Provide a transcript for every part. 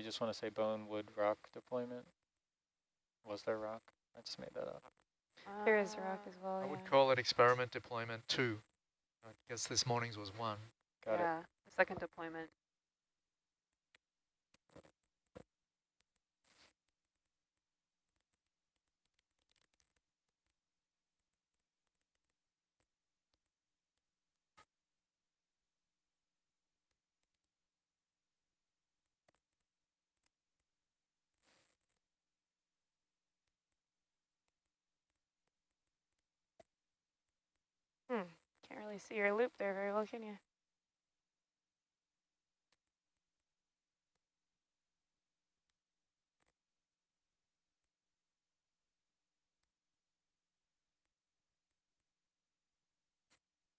just want to say bone, wood, rock deployment. Was there rock? I just made that up. There is rock as well, I would call it experiment deployment 2. I guess this morning's was 1. Got it. Yeah, the second deployment. Can't really see your loop there very well, can you?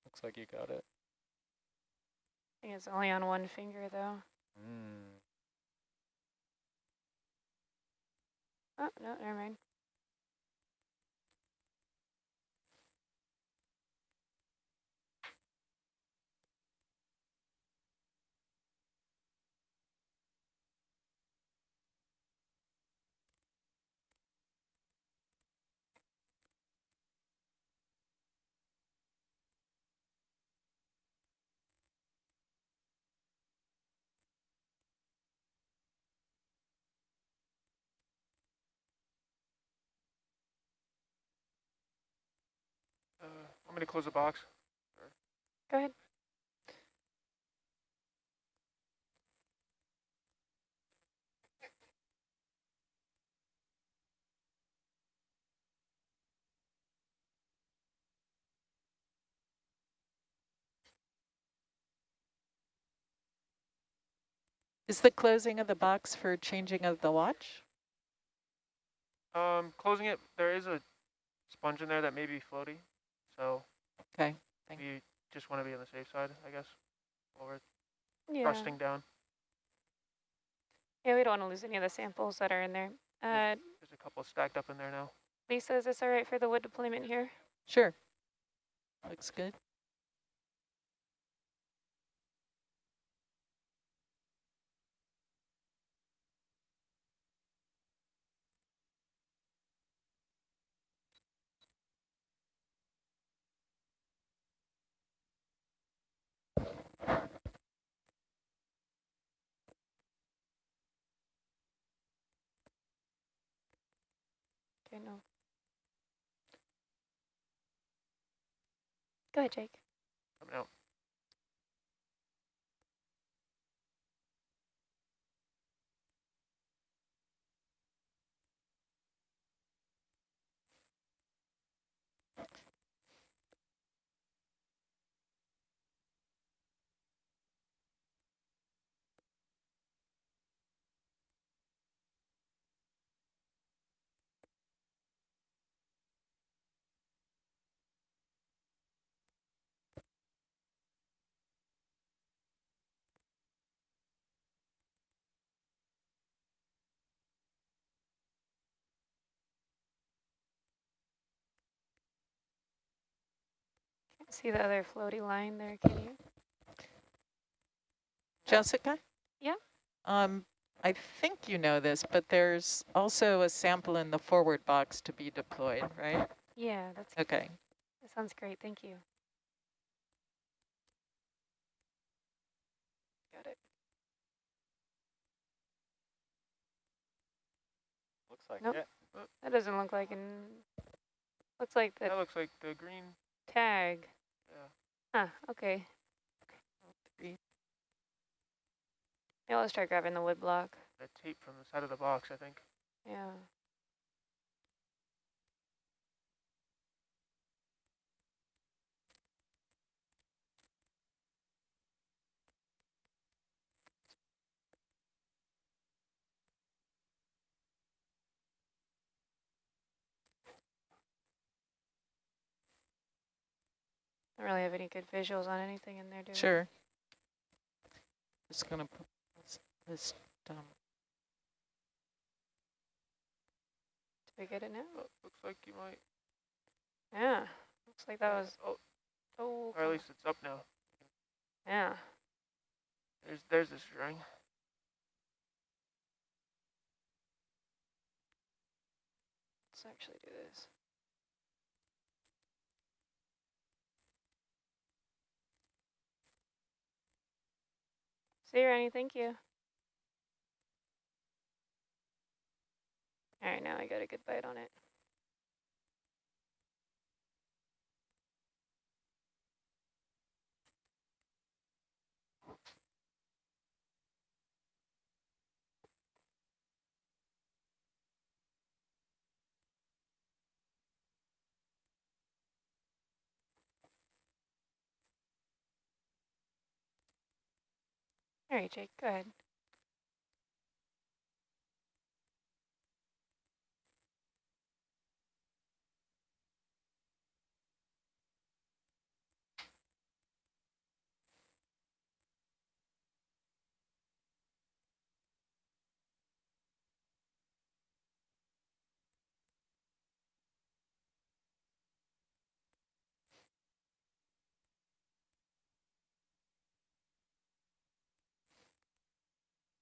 Looks like you got it. I think it's only on one finger, though. Oh, no, never mind. Want me to close the box? Go ahead. Is the closing of the box for changing of the watch? Closing it, there is a sponge in there that may be floaty. So Okay. we just want to be on the safe side, I guess, while we're Yeah. thrusting down. Yeah, we don't want to lose any of the samples that are in there. There's a couple stacked up in there now. Lisa, is this all right for the wood deployment here? Sure. Looks good. Okay, no. Go ahead, Jake. Coming out. See the other floaty line there, can you? Jessica? Yeah? I think you know this, but there's also a sample in the forward box to be deployed, right? Yeah, that's okay. That sounds great. Thank you. Got it. Looks like nope. it. That doesn't look like an. Looks like the. That looks like the green tag. Yeah. Huh. Okay. Yeah, let's try grabbing the wood block. That tape from the side of the box, I think. Yeah. I don't really have any good visuals on anything in there, do we? Sure. Just gonna put this down. Did we get it now? Oh, looks like you might. Yeah. Looks like that was. Oh. Or at least it's up now. Yeah. There's the string. Let's actually do this. See you, Rennie. Thank you. All right, now I got a good bite on it. All right, Jake, go ahead.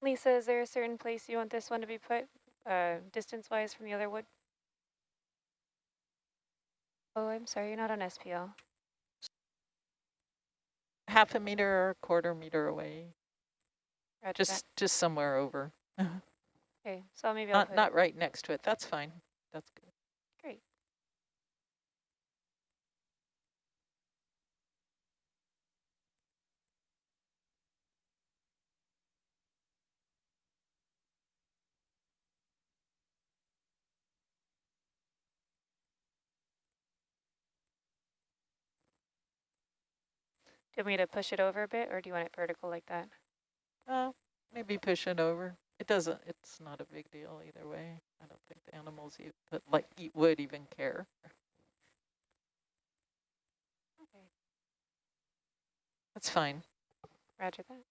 Lisa, is there a certain place you want this one to be put, distance-wise from the other wood? Oh, I'm sorry, you're not on SPL. Half a meter or a quarter meter away. Roger that. Just somewhere over. Okay, so maybe I'll put Not right next to it. That's fine. That's good. Great. Do you want me to push it over a bit, or do you want it vertical like that? Maybe push it over. It's not a big deal either way. I don't think the animals eat wood even care. Okay. That's fine. Roger that.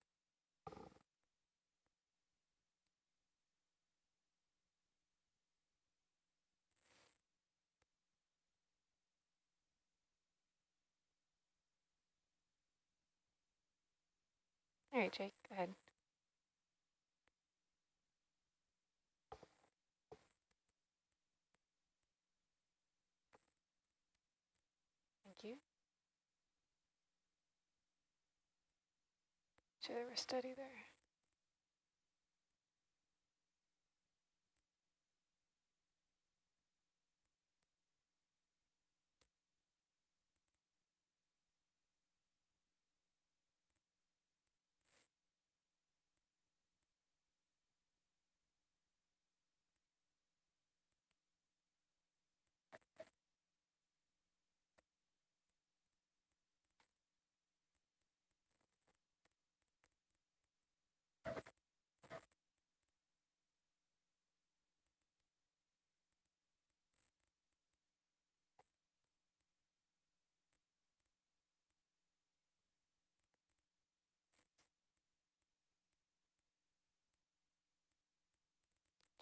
All right, Jake, go ahead. Thank you. Sure, they were steady there.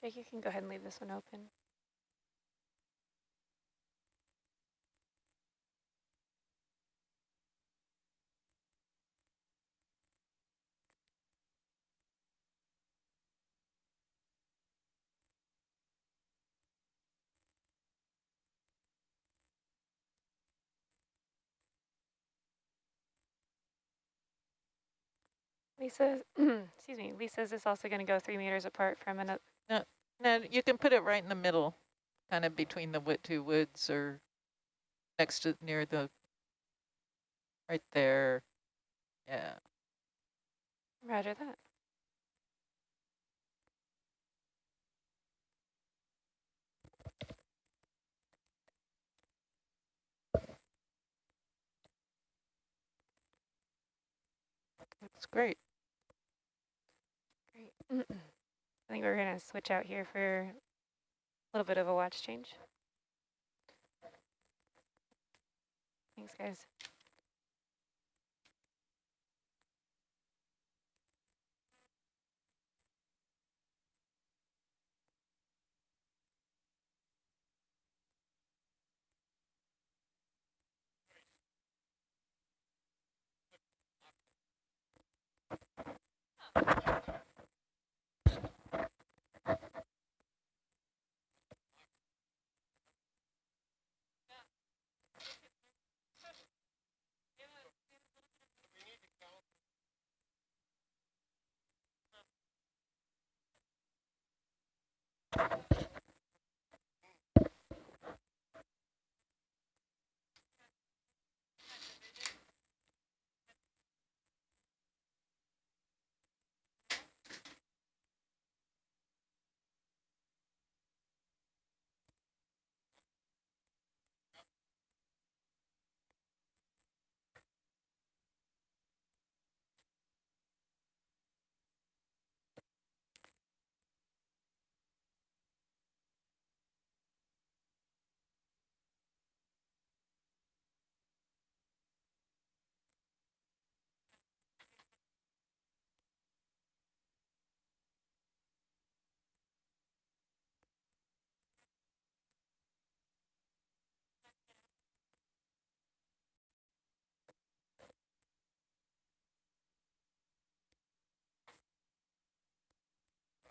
Jake, you can go ahead and leave this one open. Lisa, excuse me, Lisa, is this also going to go 3 meters apart from another? No, you can put it right in the middle, kind of between the two woods or next to right there. Yeah. Roger that. That's great. Great. I think we're going to switch out here for a little bit of a watch change. Thanks, guys.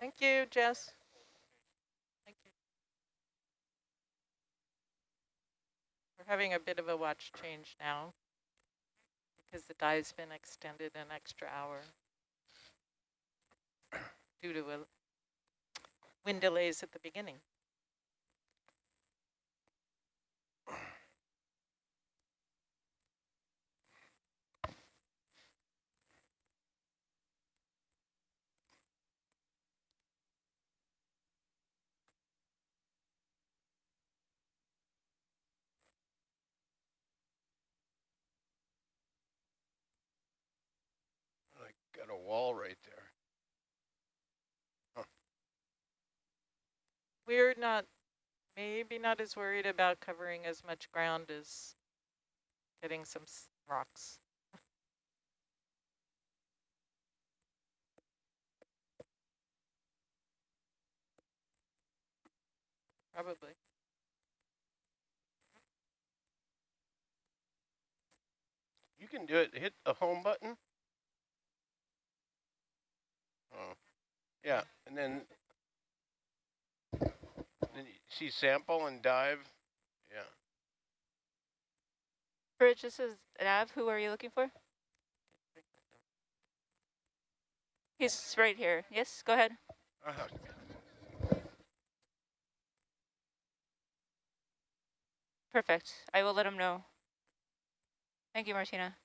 Thank you, Jess. Thank you. We're having a bit of a watch change now because the dive's been extended an extra hour due to a wind delays at the beginning. I got a wall right there. Huh. We're not, maybe not as worried about covering as much ground as getting some rocks. Probably. You can do it. Hit the home button. Oh, yeah, and then you see sample and dive. Yeah. Bridge, this is Nav. Who are you looking for? He's right here. Yes, go ahead. Perfect. I will let him know. Thank you, Martina.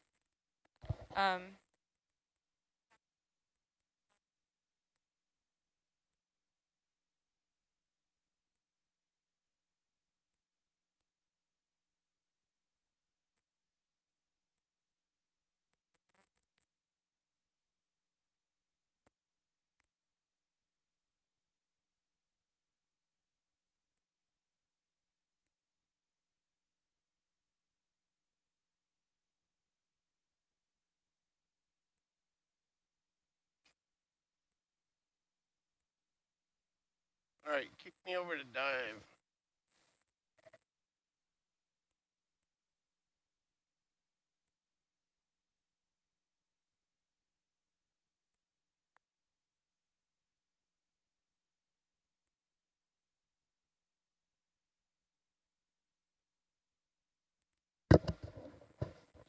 All right, kick me over to dive.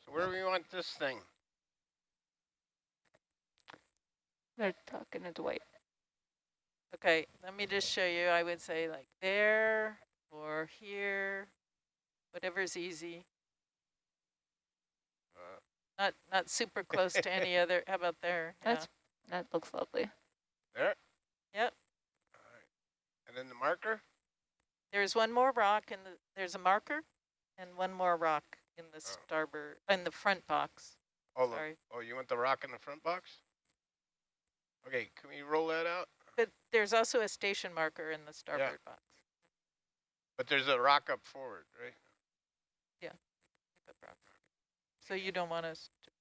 So where do we want this thing? They're talking to Dwight. Okay, let me just show you. I would say like there or here, whatever's easy. Not super close to any other. How about there? That looks lovely. There? Yep. All right. And then the marker? There's one more rock and there's a marker and one more rock in the starboard, in the front box. Oh, Sorry. Oh, you want the rock in the front box? Okay, can we roll that out? But there's also a station marker in the starboard box. But there's a rock up forward, right? Yeah. So you don't want us to.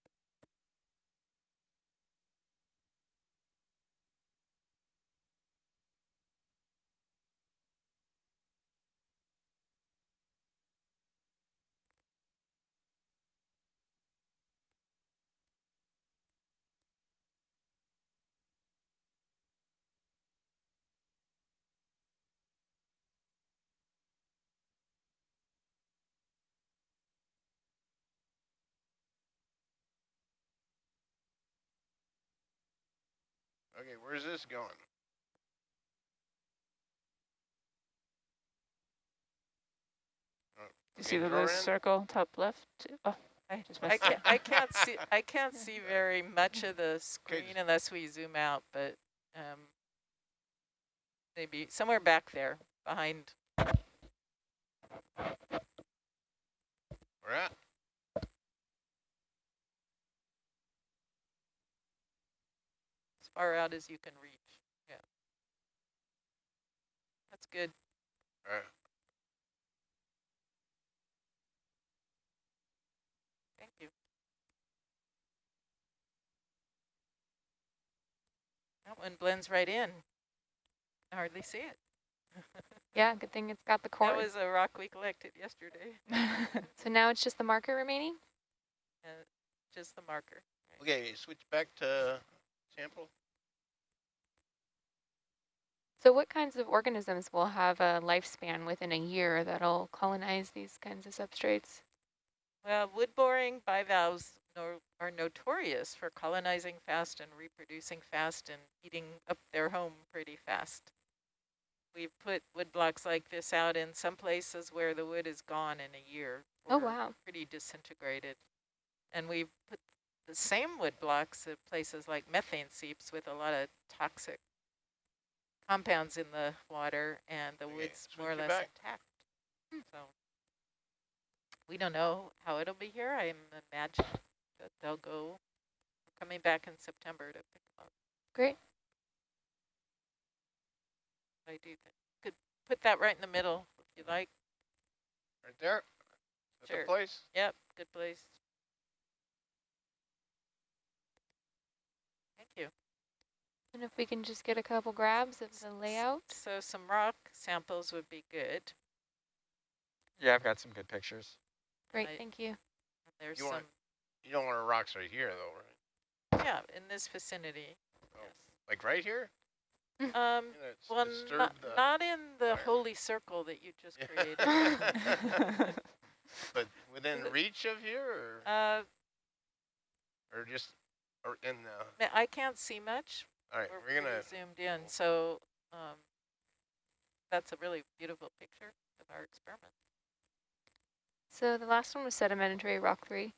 Okay, where's this going? You see Okay, the draw little in. circle top left? Oh, just missed. I can't see very much of the screen unless we zoom out, but maybe somewhere back there behind. Where at? As far out as you can reach. Yeah. That's good. All right. Thank you. That one blends right in. I hardly see it. Yeah, good thing it's got the That cord. was a rock we collected yesterday. So now it's just the marker remaining? Just the marker. Okay, switch back to sample. So what kinds of organisms will have a lifespan within a year that'll colonize these kinds of substrates? Well, wood-boring bivalves are notorious for colonizing fast and reproducing fast and eating up their home pretty fast. We've put wood blocks like this out in some places where the wood is gone in a year. Oh, wow. Pretty disintegrated. And we've put the same wood blocks at places like methane seeps with a lot of toxic compounds in the water, and the wood's more or less intact. So we don't know how it'll be here. I'm imagining that they'll go, coming back in September to pick them up. Great. I do think. Could put that right in the middle if you like. Right there? That's Sure. the place? Yep, good place. Thank you. And if we can just get a couple grabs of the layout. So some rock samples would be good. Yeah, I've got some good pictures. Great, thank you. And there's You don't want our rocks right here, though, right? yeah, in this vicinity. Oh. Like right here? Well, not in the fire. holy circle that you just created. But within reach of here, or just or in the... I can't see much. All right, we're gonna zoomed in, so that's a really beautiful picture of our experiment. So the last one was sedimentary rock 3.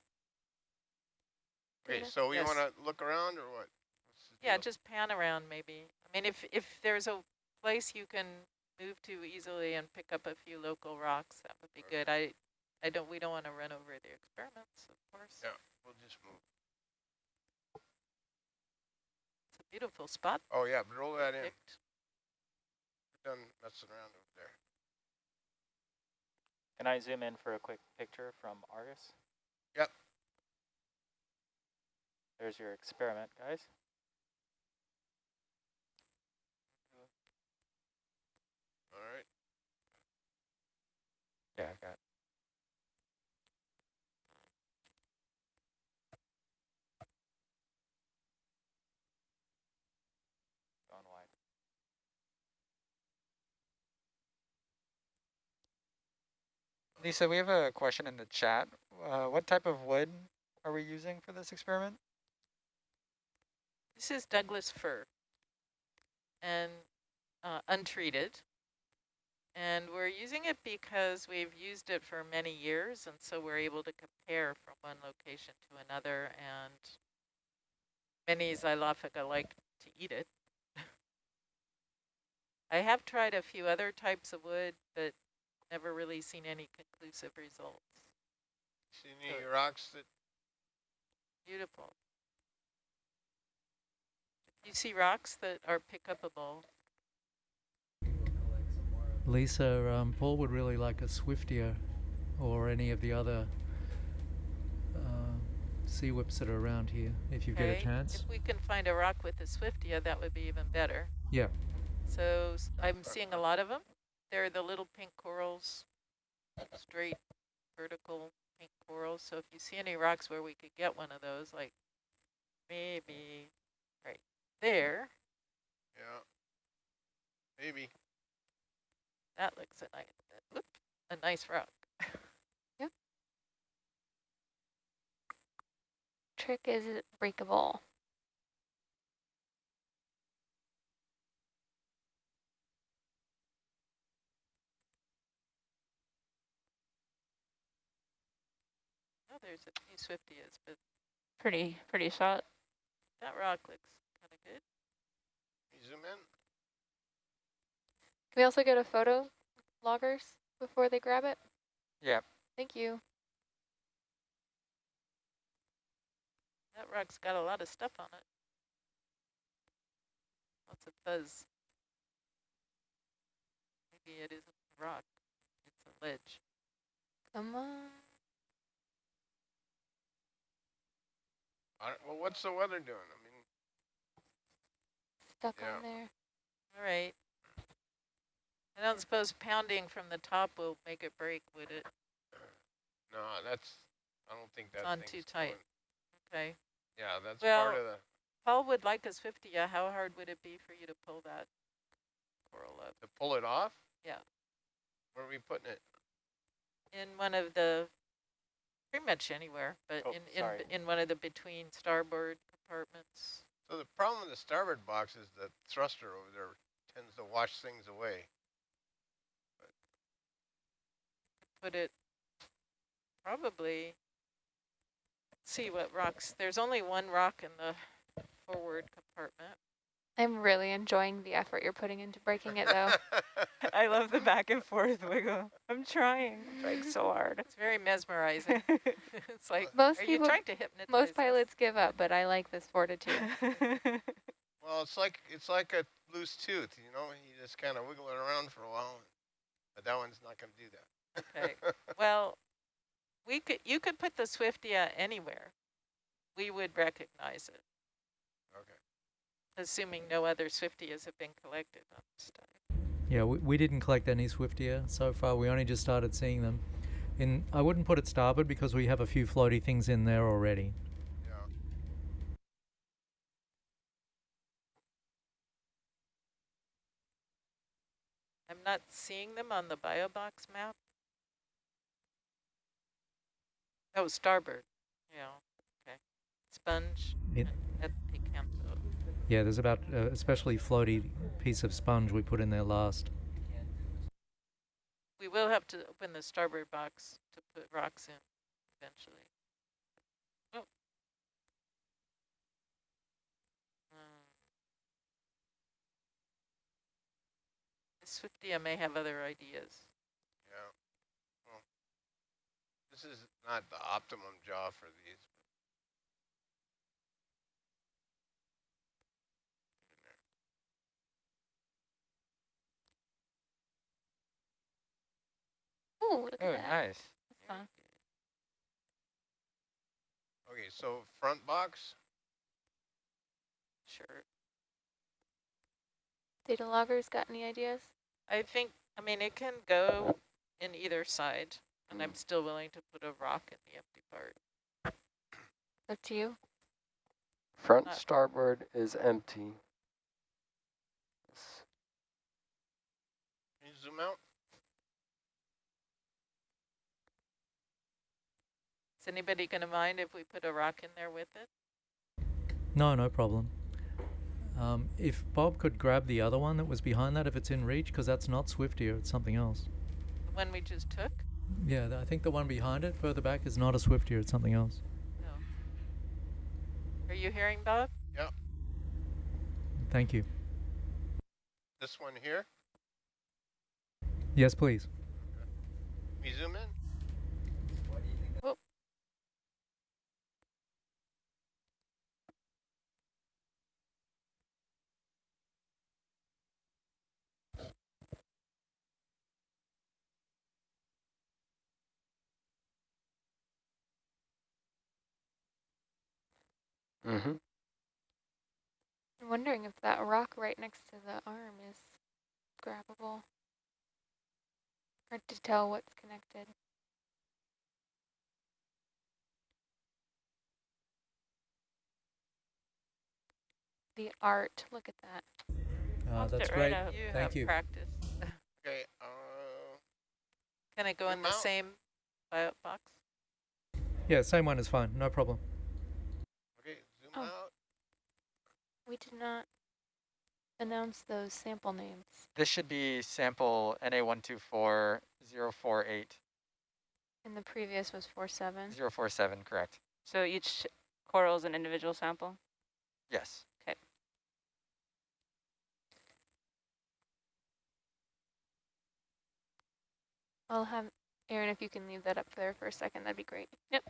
Okay, so we want to look around or what? Yeah, just pan around maybe. I mean, if there's a place you can move to easily and pick up a few local rocks, that would be good. We don't want to run over the experiments, of course. Yeah, we'll just move. It's a beautiful spot. Oh yeah, but roll that in. We're done messing around over there. Can I zoom in for a quick picture from Argus? Yep. There's your experiment, guys. All right. Yeah, I've got. Gone wide. Lisa, we have a question in the chat. What type of wood are we using for this experiment? This is Douglas fir and untreated. And we're using it because we've used it for many years, and so we're able to compare from one location to another, and many Xylophica like to eat it. I have tried a few other types of wood, but never really seen any conclusive results. See any rocks that... Beautiful. You see rocks that are pick-upable. Lisa, Paul would really like a Swiftia or any of the other sea whips that are around here, if you get a chance. If we can find a rock with a Swiftia, that would be even better. Yeah. So I'm seeing a lot of them. They're the little pink corals, straight vertical pink corals. So if you see any rocks where we could get one of those, like maybe right there. Yeah, maybe. That looks a nice rock. Yep. Trick is breakable. Oh, there's a few Swiftias, but Pretty shot. that rock looks kind of good. You zoom in. Can we also get a photo, loggers, before they grab it? Yep. Thank you. That rock's got a lot of stuff on it. Lots of fuzz. Maybe it isn't a rock. It's a ledge. Come on. Well, what's the weather doing? I mean, Stuck Yeah. on there. All right. I don't suppose pounding from the top will make it break, would it? no, I don't think that's on too tight. Okay. Yeah, that's Well, part of the Paul would like a Swiftia. How hard would it be for you to pull that coral up? to pull it off. Yeah. Where are we putting it? In one of the, pretty much anywhere, but Oh, sorry. in one of the between starboard compartments. So the problem with the starboard box is the thruster over there tends to wash things away. Put it probably, let's see what rocks. There's only one rock in the forward compartment. I'm really enjoying the effort you're putting into breaking it, though. I love the back and forth wiggle. I'm trying so hard. It's very mesmerizing. It's like, Most are people, you trying to hypnotize most us? pilots give up, but I like this fortitude. Well, it's like a loose tooth, you know. You just kind of wiggle it around for a while, but that one's not going to do that. Okay. Well, you could put the Swiftia anywhere. We would recognize it, Okay. assuming no other Swiftias have been collected on this dive. Yeah, we didn't collect any Swiftia so far. We only just started seeing them. I wouldn't put it starboard because we have a few floaty things in there already. Yeah. I'm not seeing them on the BioBox map. Oh, starboard. Yeah. Okay. Sponge at Picanto. Yeah, there's about a especially floaty piece of sponge we put in there last. We will have to open the starboard box to put rocks in eventually. Oh. Swiftia may have other ideas. Yeah. Well, this is not the optimum jaw for these. Ooh, look Oh, at that. nice. That's fun. Okay, so front box. Sure. Data loggers got any ideas? I mean, it can go in either side, and I'm still willing to put a rock in the empty part. Up to you. Front starboard is empty. Can you zoom out? Is anybody going to mind if we put a rock in there with it? No problem. If Bob could grab the other one that was behind that, if it's in reach, because that's not Swiftia, it's something else. The one we just took? Yeah, I think the one behind it, further back, is not a Swiftia, it's something else. No. Are you hearing, Bob? Yep. Thank you. This one here. Yes, please. Can you zoom in? Mm-hmm. I'm wondering if that rock right next to the arm is grabbable. Hard to tell what's connected. The art, look at that. That's it great. right up. You Thank have you. practice. Okay. Can it go in Zoom the out. same bio box? Yeah, same one is fine, no problem. Okay. Zoom Oh. out. We did not announce those sample names. This should be sample NA124 048. And the previous was 47. 047, correct. So each coral is an individual sample? Yes. Okay. I'll have Aaron, if you can leave that up there for a second, that'd be great. Yep.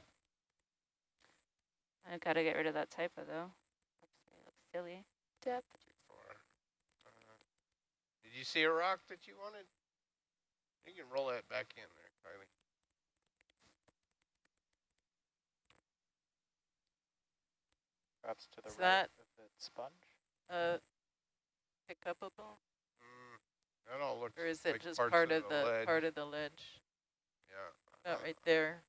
I gotta get rid of that typo though. It looks silly. Depth. Did you see a rock that you wanted? You can roll that back in there, Kylie. Perhaps to the Is right that of the sponge? Pick upable? That all looks Or is it like just parts part of the ledge. part of the ledge? Yeah. About right there.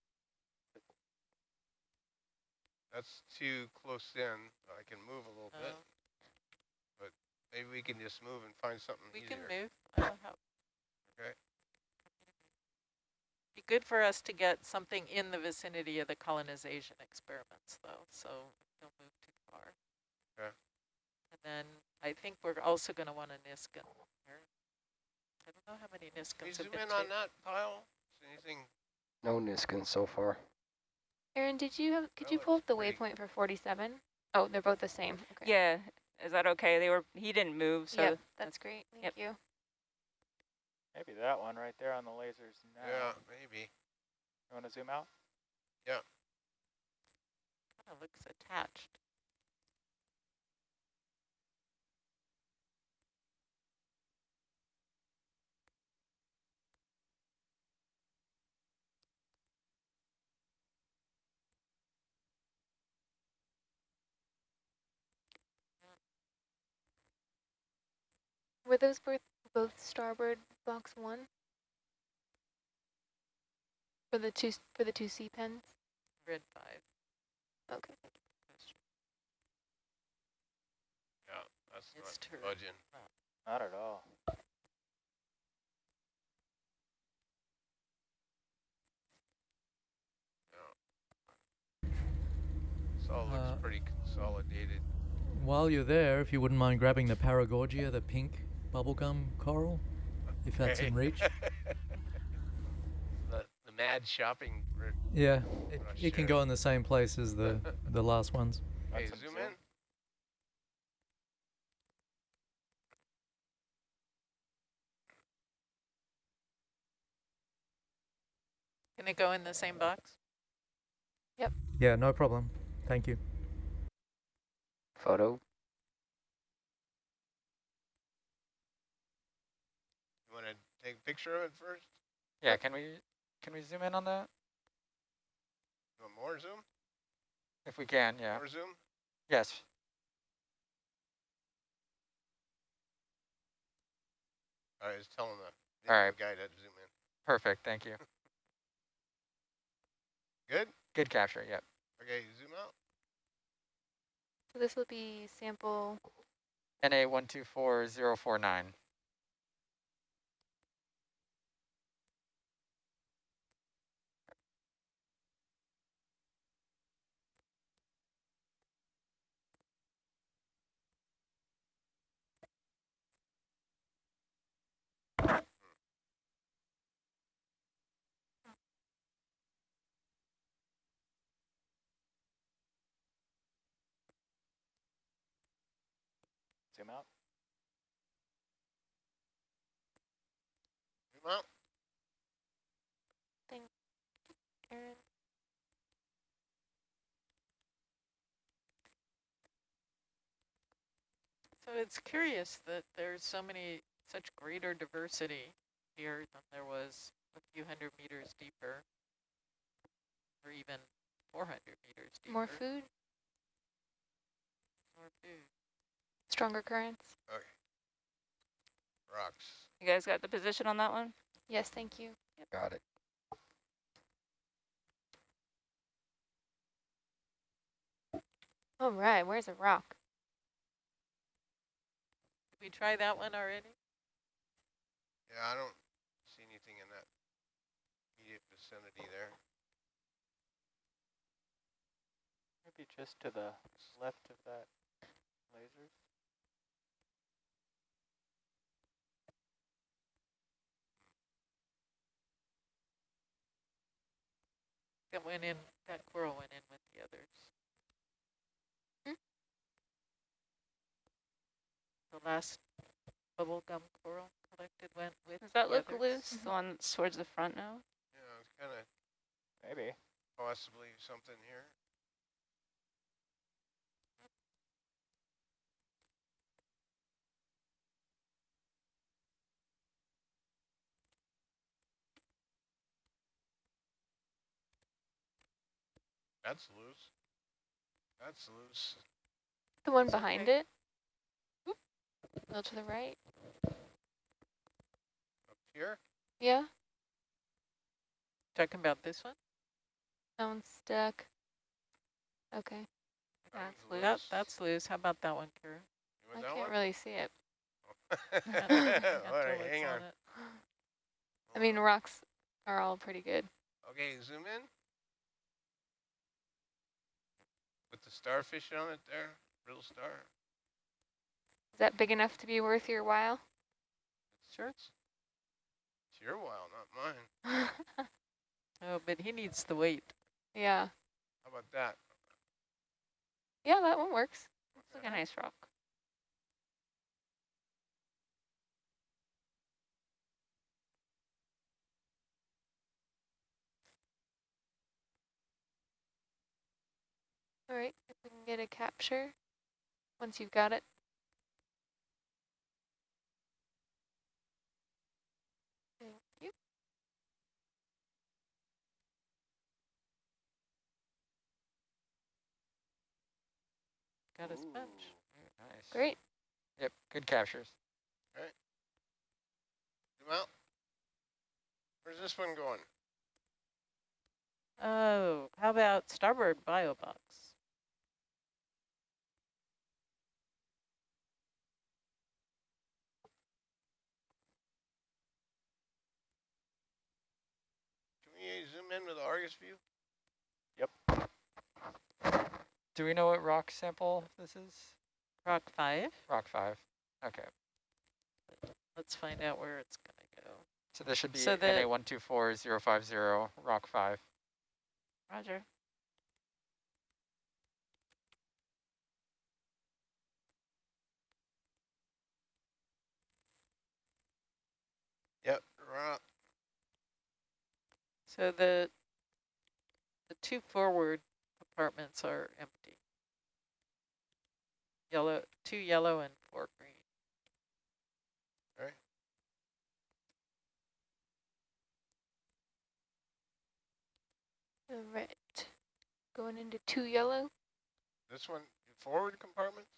That's too close in. I can move a little bit, Oh. but maybe we can just move and find something We easier. can move. I'll help. Okay. Be good for us to get something in the vicinity of the colonization experiments, though, so don't move too far. Okay. And then I think we're also going to want a Niskin here. I don't know how many Can you Niskins zoom have been in on taken. that pile? Is anything? No Niskin so far. Aaron, could That you pull looks up the pretty- waypoint for 47? Oh, they're both the same. Okay. Yeah, is that okay? He didn't move, so Yep, that's great. Thank Yep. you. Maybe that one right there on the lasers now. Yeah, maybe. You want to zoom out? Yeah. Kind of looks attached. Were those both starboard box 1? For the two C pens? Red 5. Okay. Yeah, that's It's not turned. budging. Not at all. This all looks pretty consolidated. While you're there, if you wouldn't mind grabbing the Paragorgia, the pink bubblegum coral, if that's in reach. the mad shopping. Yeah, I'm not it can sure. go in the same place as the last ones. Hey, Want some zoom zoom? in. Can it go in the same box? Yeah, no problem. Thank you. Photo. You want to take a picture of it first? Yeah, can we zoom in on that? You want more zoom? If we can, yeah. More zoom? Yes. I was telling the All right. guy to zoom in. Perfect, thank you. Good? Good capture, yep. Okay, zoom out. So this will be sample. NA124 Zoom out. Zoom out. Aaron. So it's curious that there's such greater diversity here than there was a few hundred meters deeper, or even 400 meters deeper. More food, More food. stronger currents. Okay. Rocks. you guys got the position on that one? Yes, thank you. Got it. All right, where's a rock? Did we try that one already? Yeah, I don't see anything in that immediate vicinity there. Maybe just to the left of that lasers. that went in, that coral went in with the others. The last bubblegum coral collected went with Does that the look others. loose? The one that's towards the front now? Yeah, it's kind of Maybe. possibly something here. That's loose. That's loose. The one It's behind okay. it. Oop. Go to the right. Up here? Yeah, Talking about this one? that one's stuck. Okay. That That's one's loose. loose. That's loose. How about that one, Kara? You I want that can't one? really see it. All right, hang on. I mean, rocks are all pretty good. Okay, zoom in. With the starfish on it there, real star. Is that big enough to be worth your while? Sure. It's your while, not mine. Oh, but he needs the weight. Yeah. How about that? Yeah, that one works. Looks like a nice rock. All right, if we can get a capture once you've got it. Thank you. Got a Ooh, sponge. very nice. Great. Yep, good captures. Zoom out. Where's this one going? Oh, how about starboard bio box? Can we zoom in with the Argus view? Do we know what rock sample this is? Rock 5. Rock 5. Okay. Let's find out where it's going to go. So this should be So the- NA124 rock 5. Roger. Yep, rock. So the two forward compartments are empty. Yellow, 2 yellow and 4 green. Right. All right. Going into 2 yellow. This one, forward compartments?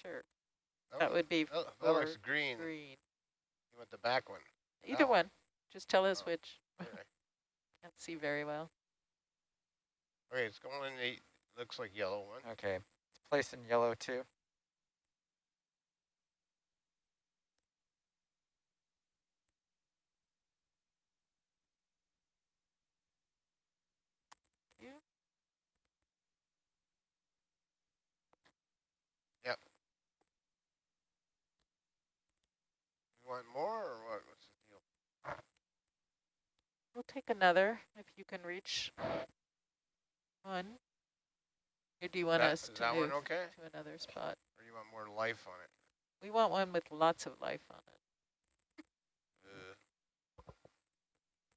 Sure. That, That one- would be that looks 4 green. green. You want the back one? Either Oh. one. Just tell us Oh. which. Okay. Can't see very well. Okay, it's going in the, looks like yellow one. Okay. It's placed in yellow too. Yep. You want more or what? What's the deal? We'll take another if you can reach one. Or do you want us Is to that move one okay? to another spot? Or you want more life on it? We want one with lots of life on it.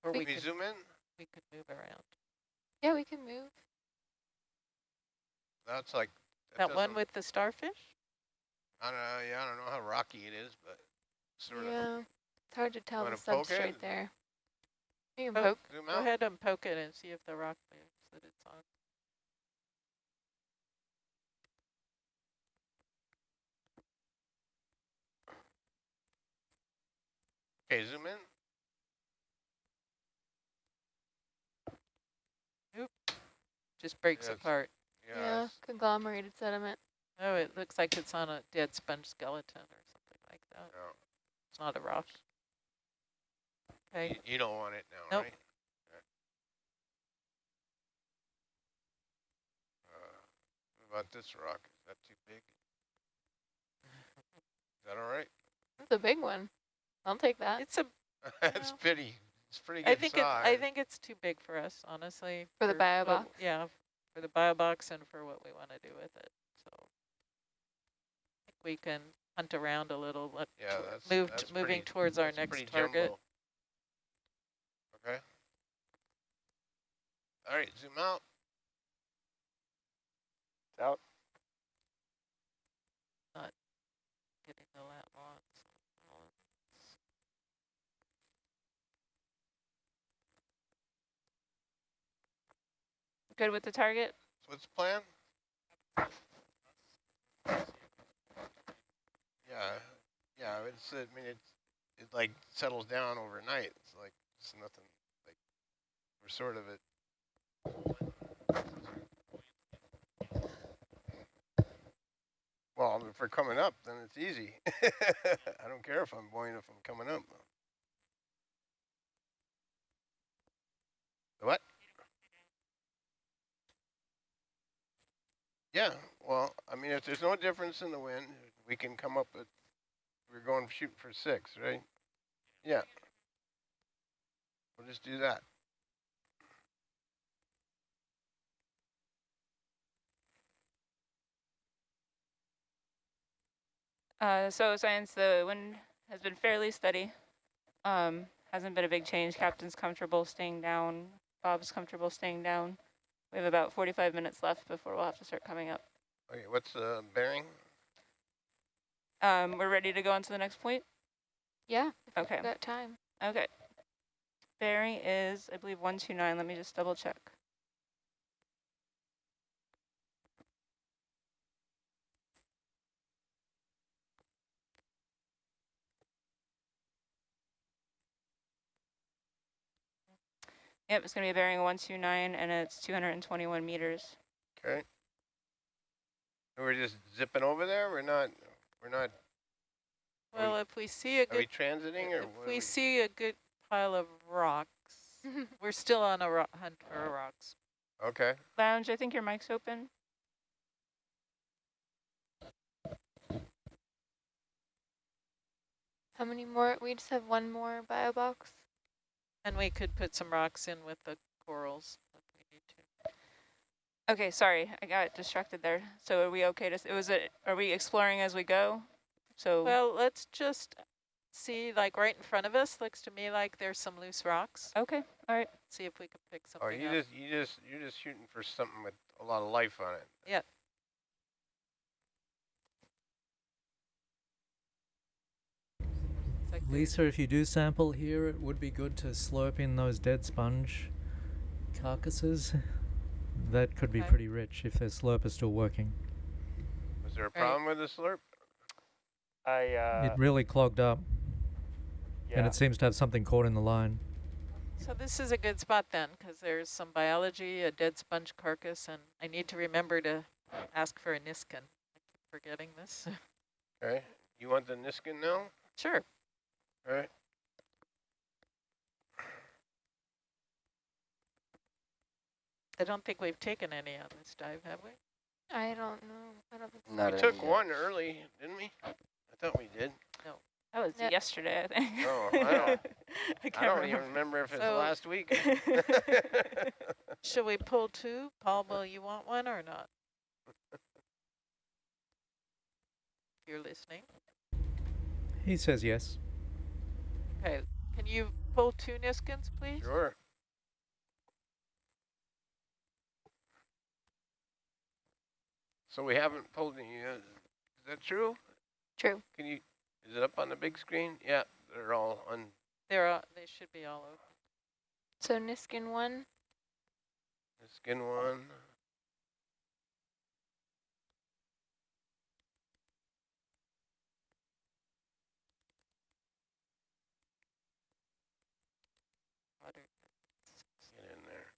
Or Can we zoom in? we could move around. Yeah, we can move. That's like That one doesn't- with the starfish? I don't know. Yeah, I don't know how rocky it is, but sort of. Yeah, it's hard to tell the Wanna poke substrate it? there. You can Poke. poke. Zoom Go out. ahead and poke it and see if the rock moves that it's on. Okay, zoom in. Just breaks Yes. apart. Yeah. Yeah, it's- conglomerated sediment. Oh, it looks like it's on a dead sponge skeleton or something like that. yeah. It's not a rock. Okay. You don't want it now, Nope. right? Okay. What about this rock? Is that too big? Is that all right? That's a big one. I'll take that. It's a That's Well. pity. It's pretty good size. I think it's too big for us, honestly. For the bio what- box? Yeah, for the bio box and for what we want to do with it. So I think we can hunt around a little. Yeah, that's moving pretty, towards our that's next pretty target. jumbo. Okay. All right, zoom out. It's out. Not getting the lat logs. Good with the target? So what's the plan? Yeah, it's, I mean, it like settles down overnight. It's like, it's nothing, like, we're sort of well, if we're coming up, then it's easy. I don't care if I'm buoyant if I'm coming up. What? Yeah, well, I mean, if there's no difference in the wind, we can come up at, we're going shooting for 6, right? Yeah. We'll just do that. So science, the wind has been fairly steady. Hasn't been a big change. Captain's comfortable staying down. Bob's comfortable staying down. We have about 45 minutes left before we'll have to start coming up. Okay, what's the bearing? We're ready to go on to the next point? Yeah. Okay. We've got time. Okay. Bearing is, I believe, 129. Let me just double check. Yep, it's going to be a bearing 129, and it's 221 meters. Okay. And we're just zipping over there? We're not. Well, if we see a Are we good, transiting or if what? we see a good pile of rocks, we're still on a hunt for rocks. Okay. Lounge, I think your mic's open. How many more? We just have one more bio box. And we could put some rocks in with the corals if we need to. Okay, sorry, I got distracted there. So are we okay to, are we exploring as we go? So Well, let's just see, like right in front of us, looks to me like there's some loose rocks. okay, all right. See if we can pick Oh, something you're up. just shooting for something with a lot of life on it. Yeah. It's like Lisa, if you do sample here, it would be good to slurp in those dead sponge carcasses. That could be Okay. pretty rich if their slurp is still working. Was there a Right. problem with the slurp? It really clogged up, and yeah. it seems to have something caught in the line. So this is a good spot then, because there's some biology, a dead sponge carcass, and I need to remember to ask for a Niskin. I keep forgetting this. Okay. You want the Niskin now? Sure. All right. I don't think we've taken any on this dive, have we? I don't know. I don't think so. Not We any took yet. one early, didn't we? I thought we did. That was Yep. yesterday, I think. Oh, I don't- I I can't don't even remember if it's So- last week. Should we pull 2? Paul, will you want one or not? If you're listening. He says yes. Okay, can you pull 2 Niskins, please? Sure. So we haven't pulled any. Is that true? True. Can you? Is it up on the big screen? Yeah, they're all on. They should be all open. So Niskin 1. Skin one. Water. Get in there.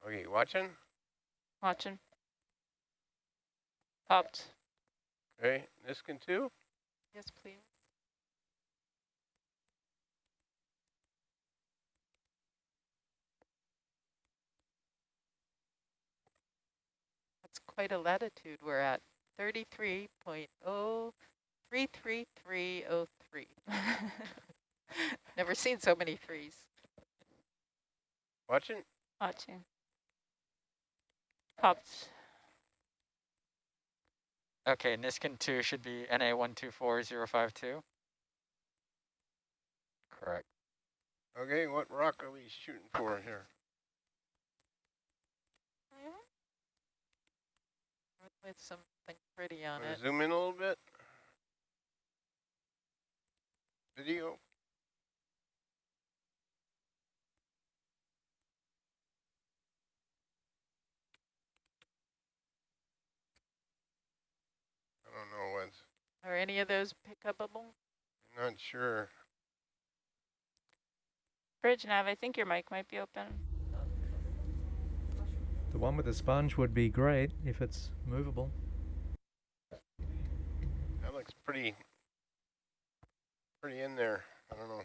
Okay, watching? Watching. Popped. Okay, Niskin 2? Yes, please. That's quite a latitude we're at. 33.0333303. Never never seen so many threes. Watching? Watching. Popped. Okay, Niskin 2 should be NA124052. Correct. Okay, what rock are we shooting for here? With something pretty on Wanna it. zoom in a little bit? Video? I don't know what's, Are any of those pickupable? I'm not sure. Bridge nav, I think your mic might be open. The one with the sponge would be great if it's movable. That looks pretty in there. I don't know.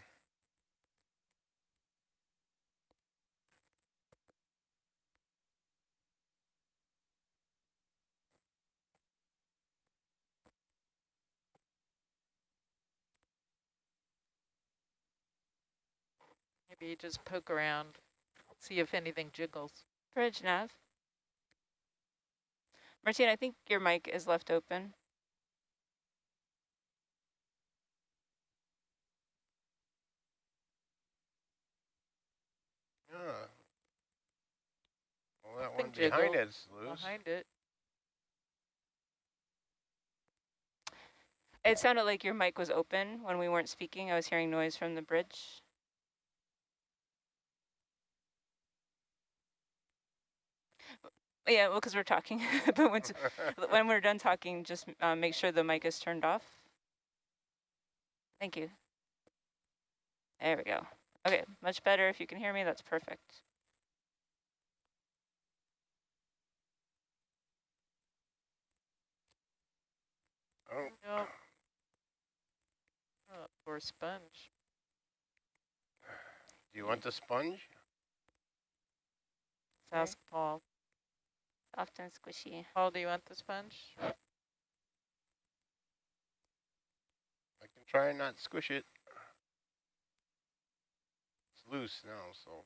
Maybe just poke around, see if anything jiggles. Bridge nav. Martine, I think your mic is left open. Yeah. Well, that Something one behind jiggled it's loose. behind it. It sounded like your mic was open when we weren't speaking. I was hearing noise from the bridge. Yeah, well, because we're talking. But when we're done talking, just make sure the mic is turned off. Thank you. There we go. Okay, much better. If you can hear me, that's perfect. Oh, Yep. Oh, poor sponge. do you want the sponge? Let's ask Paul. Soft and squishy. Paul, do you want the sponge? I can try and not squish it. It's loose now, so.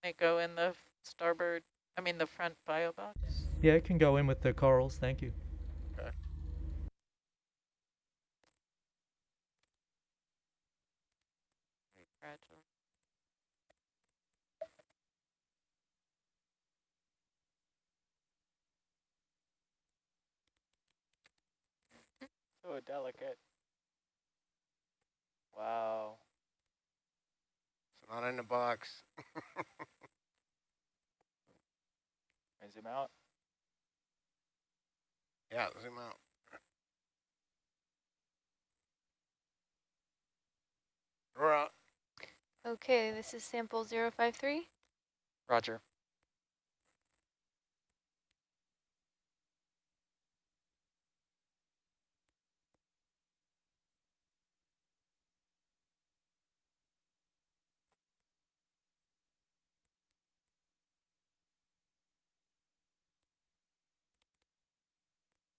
Can it go in the starboard, the front bio box? Yeah, it can go in with the corals, thank you. Okay. Very fragile. So delicate. Wow. It's not in the box. I zoom out. Yeah, zoom out. We're out. Okay, this is sample 053. Roger.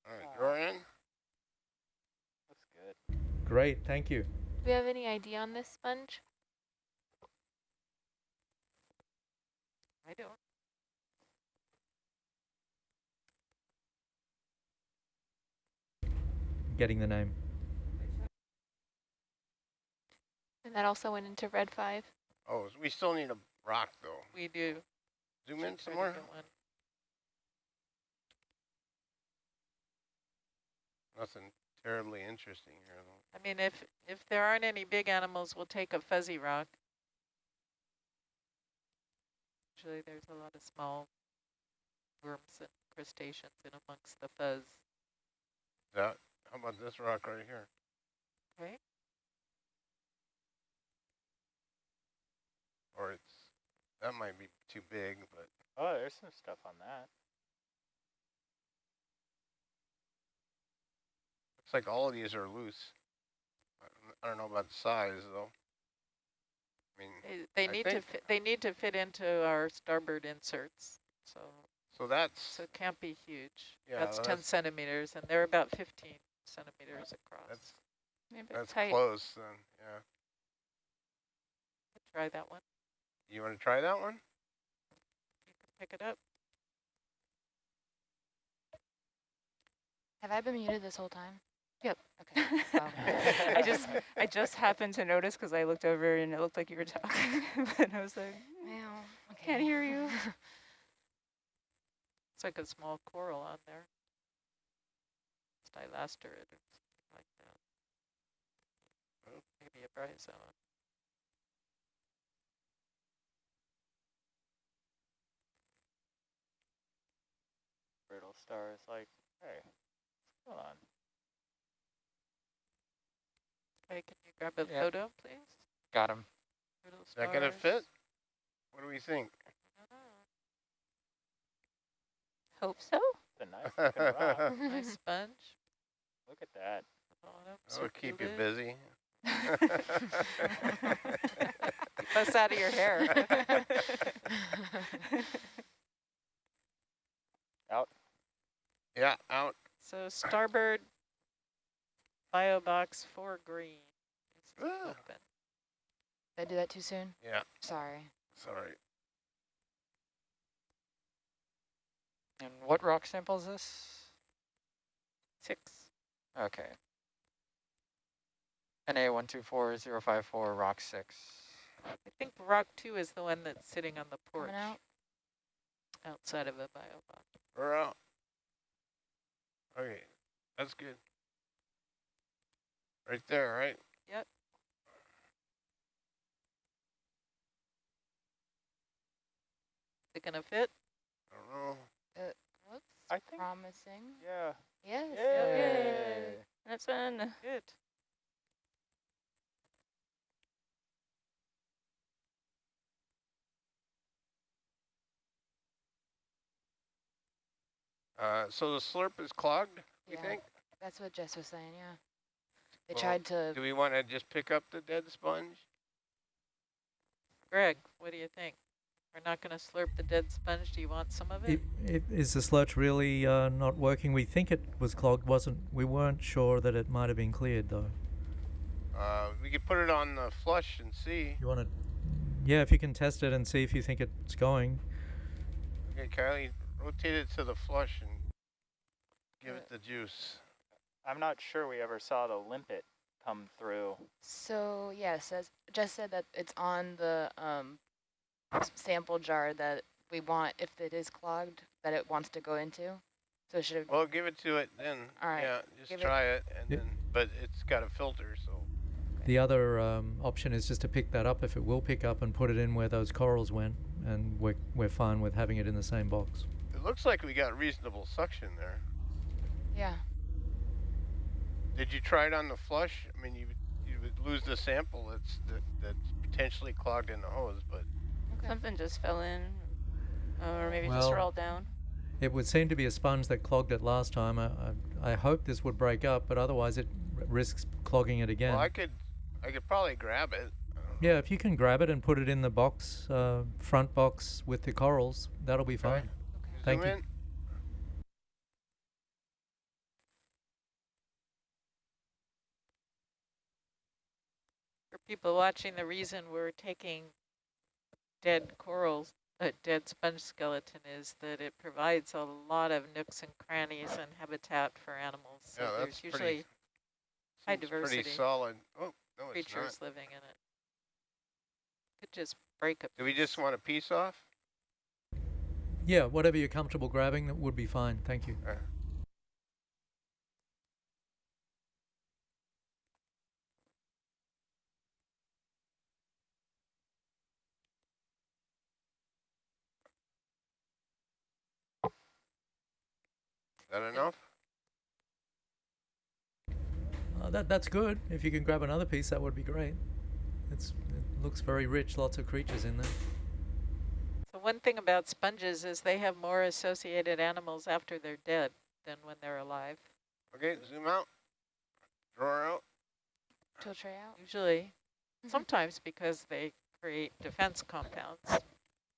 All right, you're in. Looks good. Great, thank you. Do we have any ID on this sponge? I don't. Getting the name. And that also went into red 5. Oh, we still need a rock though. We do. Zoom Should in some try to more. get one. Nothing terribly interesting here though. If there aren't any big animals, we'll take a fuzzy rock. Usually there's a lot of small worms and crustaceans in amongst the fuzz. How about this rock right here? Okay. Or that might be too big, but. Oh, there's some stuff on that. Looks like all of these are loose. I don't know about the size though. I mean, They need to fit into our starboard inserts. So it can't be huge. Yeah, that's 10 centimeters, and they're about 15 centimeters across. Maybe That's tight. close then, yeah. Try that one. You want to try that one? You can pick it up. Have I been muted this whole time? Yep. Okay. Wow. I just happened to notice because I looked over and it looked like you were talking, but I was like, Well, okay. can't hear you. It's like a small coral on there. Stylasterid or something like that. Oh, maybe a bryozoa. Brittle star is like, hey, hold on. Hey, can you grab a Yep. photo, please? Got him. Brittle Is that gonna stars. fit? What do we think? I don't know. Hope so. It's a nice looking rock. Nice sponge. Look at that. Bottom, That'll keep you circulate. busy. Keep us out of your hair. Out. Yeah, out. So starboard bio box 4 green. It's Ah. open. Did I do that too soon? Yeah, Sorry. sorry. And what rock sample is this? 6. Okay. NA124 rock 6. I think rock 2 is the one that's sitting on the porch Coming out. outside of a bio box. We're out. Okay, that's good. Right there, right? Yep. Is it gonna fit? I don't know. It looks I think. promising. Yeah. Yes. Yay. That's in. Good. So the slurp is clogged, you Yeah. think? That's what Jess was saying, yeah. They Well, tried to... Do we want to just pick up the dead sponge? Greg, what do you think? We're not gonna slurp the dead sponge. Do you want some of it? Is the sludge really not working? We think it was clogged. We weren't sure that it might have been cleared though. We could put it on the flush and see. You want to? Yeah, if you can test it and see if you think it's going. Okay, Kylie, rotate it to the flush and give it the juice. I'm not sure we ever saw the limpet come through. So, yes, as Jess said that it's on the sample jar that we want, if it is clogged, that it wants to go into. So it should have... Well, give it to it then. All right. Yeah, just Give try it, and Yep. then, but it's got a filter, so. The other option is just to pick that up if it will pick up and put it in where those corals went, and we're fine with having it in the same box. It looks like we got reasonable suction there. Yeah. Did you try it on the flush? I mean, you would lose the sample that's potentially clogged in the hose, but Okay. Something just fell in, or maybe just Well, rolled down. It would seem to be a sponge that clogged it last time. I hope this would break up, but otherwise it risks clogging it again. well, I could probably grab it. I don't know. Yeah, if you can grab it and put it in the box, front box with the corals, that'll be fine. Thank Zoom you. in. For people watching, the reason we're taking dead corals, dead sponge skeleton, is that it provides a lot of nooks and crannies and habitat for animals. So Yeah, there's that's usually pretty. high Seems diversity. Pretty solid. Oh no, it's creatures not. living in it. Could just break a Do we just piece. want a piece off? Yeah, whatever you're comfortable grabbing, that would be fine. Thank you. Is that enough? That's good. If you can grab another piece, that would be great. It looks very rich. Lots of creatures in there. So one thing about sponges is they have more associated animals after they're dead than when they're alive. Okay, zoom out. Drawer out. Tool tray out. Usually, sometimes because they create defense compounds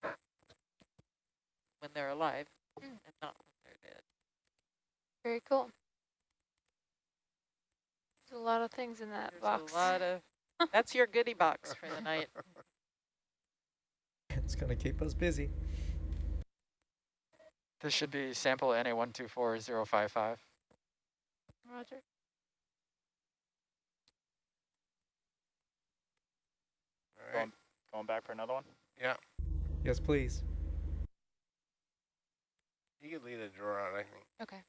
when they're alive and not when they're dead. Very cool. There's a lot of things in that There's box. a lot of, that's your goodie box for the night. It's going to keep us busy. This should be sample NA124055. Roger. All right. Going back for another one? Yeah. Yes, please. You could leave the drawer out, I think. Okay.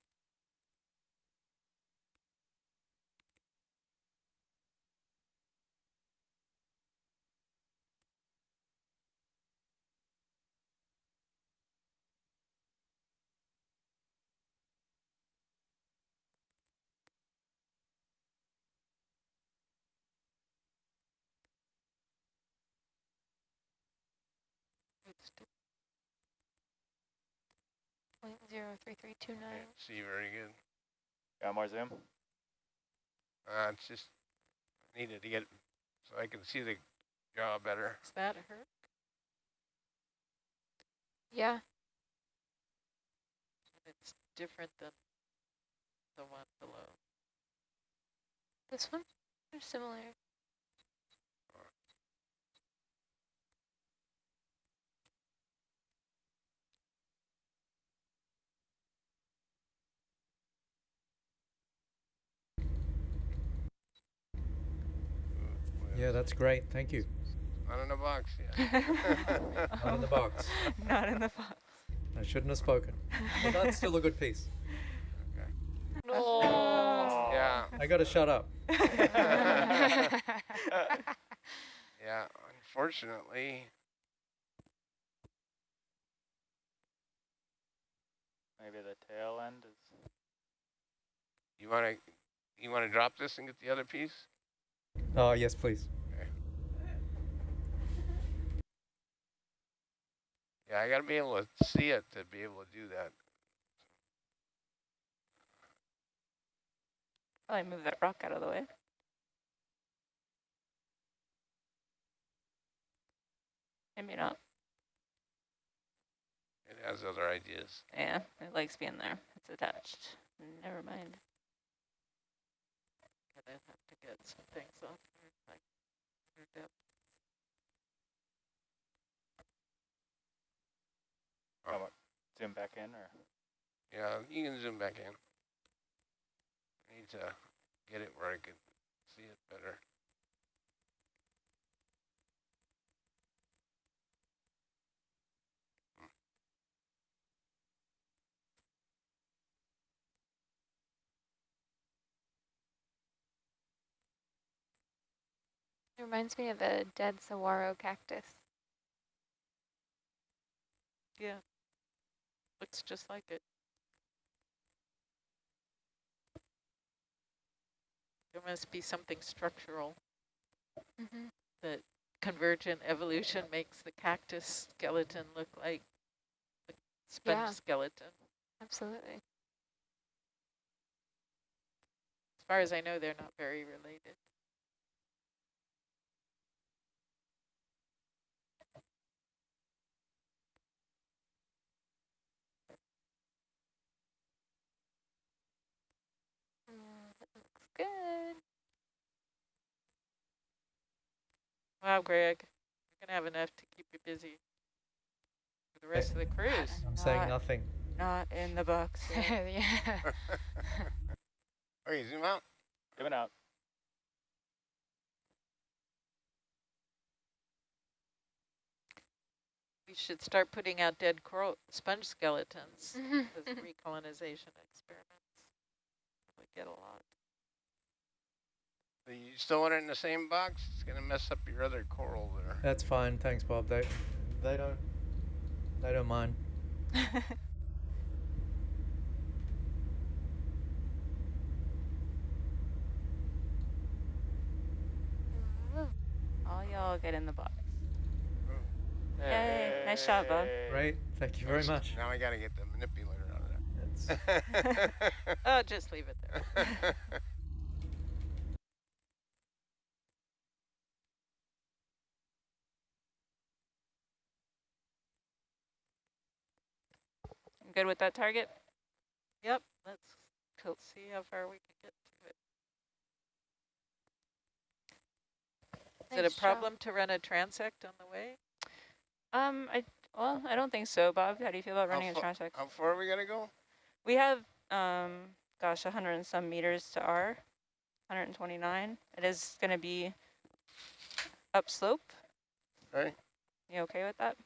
.03329. Can't see very good. Got more zoom? It's just needed to get so I can see the jaw better. Is that her? Yeah. It's different than the one below. This one? They're similar. Yeah, that's great. Thank you. Not in the box yet. Not in the box. Not in the box. I shouldn't have spoken. But that's still a good piece. Okay. No. Yeah. I got to shut up. Yeah. Unfortunately. Maybe the tail end is... You wanna drop this and get the other piece? Oh, yes, please. Okay. Yeah, I gotta be able to see it to be able to do that. Probably move that rock out of the way. Maybe not. It has other ideas. Yeah, it likes being there. It's attached. Never mind. Gonna have to get some things off here, like her depth. Oh, zoom back in, or? Yeah, you can zoom back in. I need to get it where I can see it better. It reminds me of a dead saguaro cactus. Yeah, looks just like it. There must be something structural Mm-hmm. that convergent evolution makes the cactus skeleton look like the sponge Yeah. skeleton. Absolutely. As far as I know, they're not very related. That looks good. Wow, Greg, you're gonna have enough to keep you busy for the rest of the cruise. I'm saying nothing. Not in the box yet. Yeah. Okay, zoom out. Zooming out. We should start putting out dead coral sponge skeletons as recolonization experiments. We get a lot. You still want it in the same box? It's gonna mess up your other coral there. That's fine. Thanks, Bob. They don't mind. All y'all get in the box. Yay, nice shot, Bob. Great. Thank you very much. Now I gotta get the manipulator out of It's, there. Oh, just leave it there. Good with that target? Yep, let's Cool. see how far we can get to it. Is it a problem to run a transect on the way? Well, I don't think so, Bob. How do you feel about running a transect? How far are we gotta go? We have, gosh, 100 and some meters to R, 129. It is going to be upslope. Right. You okay with that?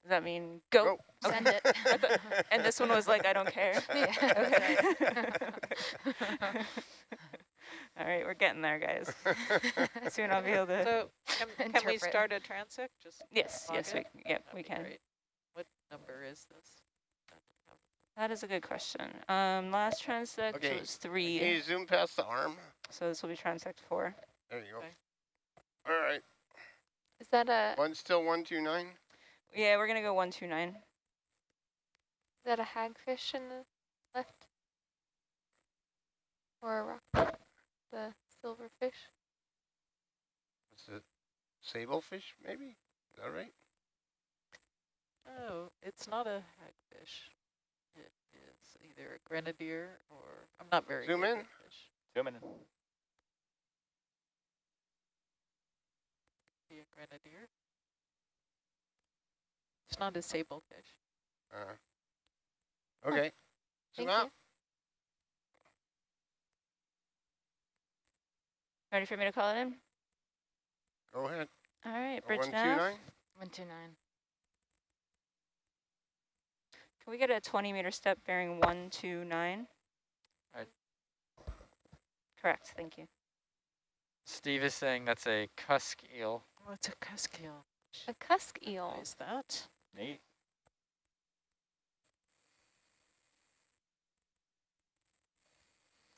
Does that mean go? Go. Send it. And this one was like, I don't care. Yeah, Okay. All right, we're getting there, guys. Soon I'll be able to. So can we Interpret. start a transect? Just Yes, log yes, it? That'd be can. great. What number is this? That is a good question. Last transect Okay. was 3. Can you zoom past the arm? So this will be transect 4. There you go. Okay. All right. Is that a? One still 129. Yeah, we're gonna go 129. Is that a hagfish in the left? Or a rock? The silverfish? It's a sablefish, maybe? Is that right? Oh, it's not a hagfish. It is either a grenadier or I'm not very Zoom good in. with fish. Zoom in. Be a grenadier. It's not a sablefish. Okay. Zoom Thank out. you. Ready for me to call it in? Go ahead. All right, bridge nav. 129. 129. Can we get a 20-meter step bearing 129? Right. Correct, thank you. Steve is saying that's a cusk eel. Oh, it's a cusk eel. A cusk eel. What is that? Neat.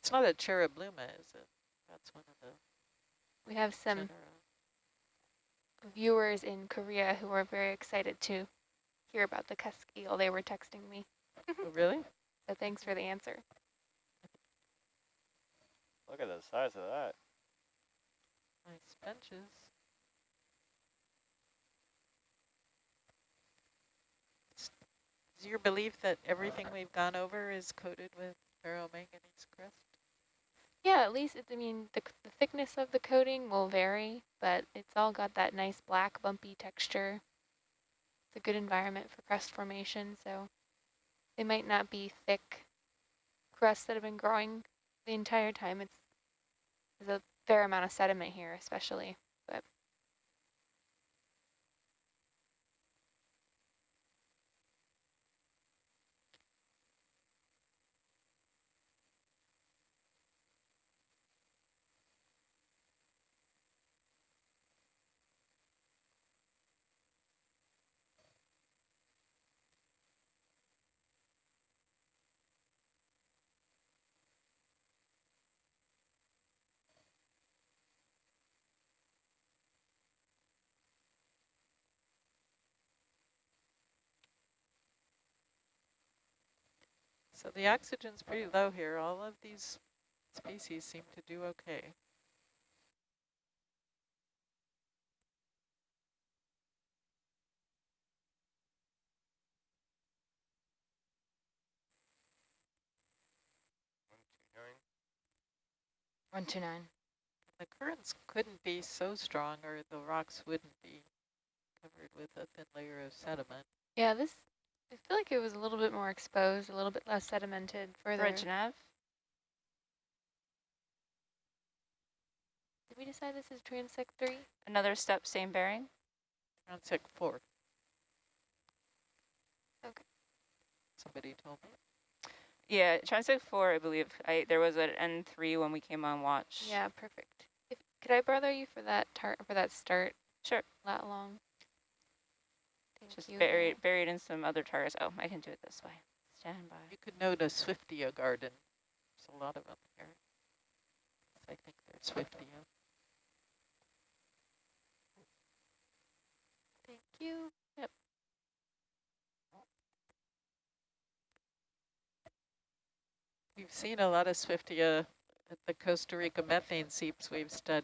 It's not a cherublume, is it? That's one of the We have some genera. viewers in Korea who are very excited to hear about the cusk eel. They were texting me. Oh, really? So thanks for the answer. Look at the size of that. Nice benches. Is your belief that everything we've gone over is coated with ferromanganese crust? Yeah, at least, I mean, the thickness of the coating will vary, but it's all got that nice black bumpy texture. It's a good environment for crust formation, so they might not be thick crusts that have been growing the entire time. There's a fair amount of sediment here, especially, but So the oxygen's pretty low here. All of these species seem to do okay. Nine. 129. The currents couldn't be so strong or the rocks wouldn't be covered with a thin layer of sediment. yeah, I feel like it was a little bit more exposed, a little bit less sedimented further. Bridge nav. Did we decide this is transect 3? Another step, same bearing. Transect 4. Okay. Somebody told me. Yeah, transect 4, I believe. There was an N3 when we came on watch. Yeah, perfect. Could I bother you for that start? Sure. Lat long. Thank Just you. buried in some other targets. Oh, I can do it this way. Stand by. You could note a Swiftia garden. There's a lot of them here. I think they're Swiftia. Thank you. Yep. We've seen a lot of Swiftia at the Costa Rica methane seeps we've studied.